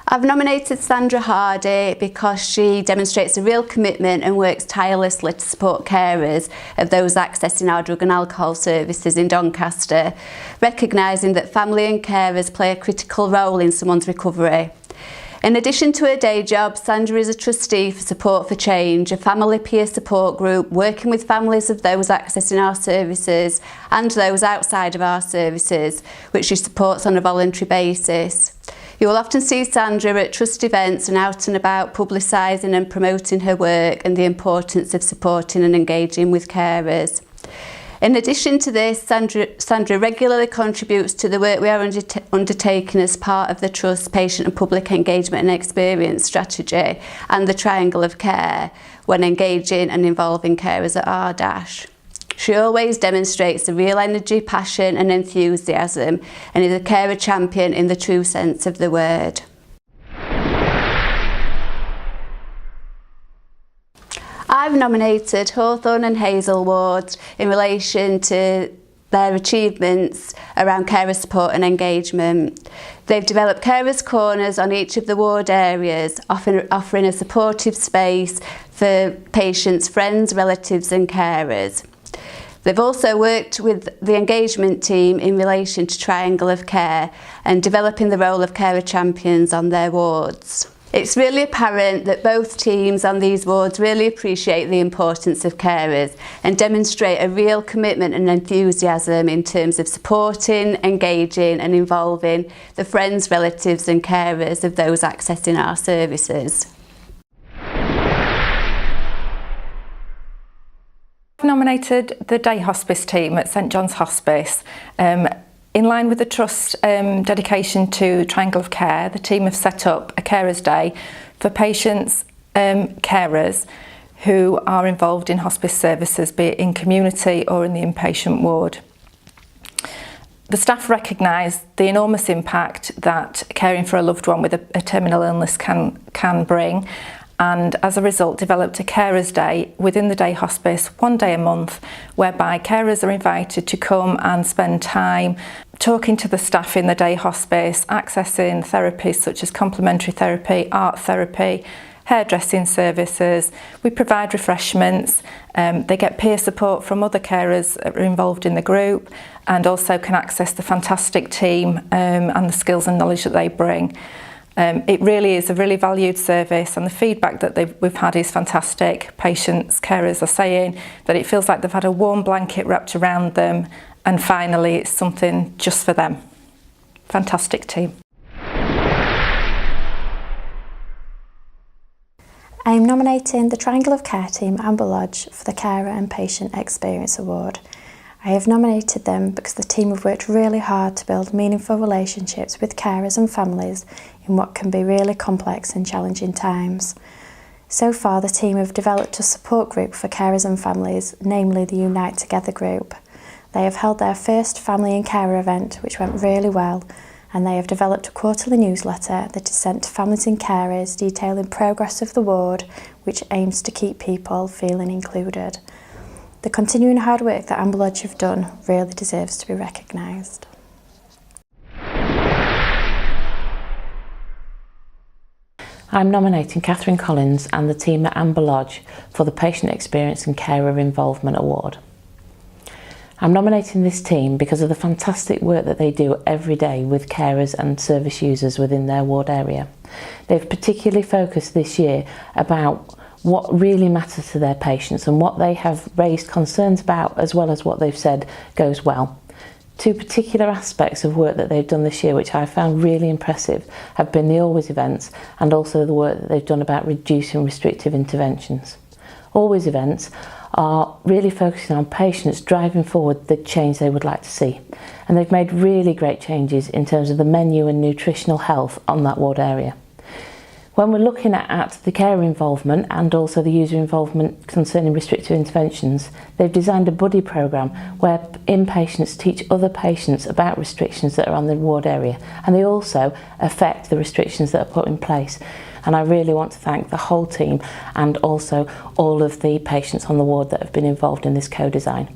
I've nominated Sandra Hardy because she demonstrates a real commitment and works tirelessly to support carers of those accessing our drug and alcohol services in Doncaster, recognising that family and carers play a critical role in someone's recovery. In addition to her day job, Sandra is a trustee for Support for Change, a family peer support group working with families of those accessing our services and those outside of our services, which she supports on a voluntary basis. You will often see Sandra at trust events and out and about publicising and promoting her work and the importance of supporting and engaging with carers. In addition to this, Sandra regularly contributes to the work we are undertaking as part of the Trust Patient and Public Engagement and Experience Strategy and the Triangle of Care when engaging and involving carers at R-. She always demonstrates a real energy, passion and enthusiasm and is a carer champion in the true sense of the word. I've nominated Hawthorne and Hazel wards in relation to their achievements around carer support and engagement. They've developed carers corners on each of the ward areas, offering a supportive space for patients, friends, relatives and carers. They've also worked with the engagement team in relation to Triangle of Care and developing the role of carer champions on their wards. It's really apparent that both teams on these wards really appreciate the importance of carers and demonstrate a real commitment and enthusiasm in terms of supporting, engaging and involving the friends, relatives and carers of those accessing our services. I've nominated the day hospice team at St John's Hospice. In line with the Trust dedication to Triangle of Care, the team have set up a Carers Day for patients, carers who are involved in hospice services, be it in community or in the inpatient ward. The staff recognise the enormous impact that caring for a loved one with a terminal illness can bring, and as a result developed a Carers Day within the day hospice, one day a month, whereby carers are invited to come and spend time talking to the staff in the day hospice, accessing therapies such as complementary therapy, art therapy, hairdressing services. We provide refreshments, they get peer support from other carers that are involved in the group and also can access the fantastic team and the skills and knowledge that they bring. It really is a really valued service and the feedback that we've had is fantastic. Patients, carers are saying that it feels like they've had a warm blanket wrapped around them and finally it's something just for them. Fantastic team. I am nominating the Triangle of Care team Amber Lodge for the Carer and Patient Experience Award. I have nominated them because the team have worked really hard to build meaningful relationships with carers and families in what can be really complex and challenging times. So far, the team have developed a support group for carers and families, namely the Unite Together group. They have held their first family and carer event, which went really well, and they have developed a quarterly newsletter that is sent to families and carers detailing progress of the ward, which aims to keep people feeling included. The continuing hard work that Amber Lodge have done really deserves to be recognised. I'm nominating Catherine Collins and the team at Amber Lodge for the Patient Experience and Carer Involvement Award. I'm nominating this team because of the fantastic work that they do every day with carers and service users within their ward area. They've particularly focused this year about what really matters to their patients and what they have raised concerns about, as well as what they've said goes well. Two particular aspects of work that they've done this year which I found really impressive have been the Always events and also the work that they've done about reducing restrictive interventions. Always events are really focusing on patients driving forward the change they would like to see, and they've made really great changes in terms of the menu and nutritional health on that ward area. When we're looking at the carer involvement and also the user involvement concerning restrictive interventions, they've designed a buddy programme where inpatients teach other patients about restrictions that are on the ward area, and they also affect the restrictions that are put in place. And I really want to thank the whole team and also all of the patients on the ward that have been involved in this co-design.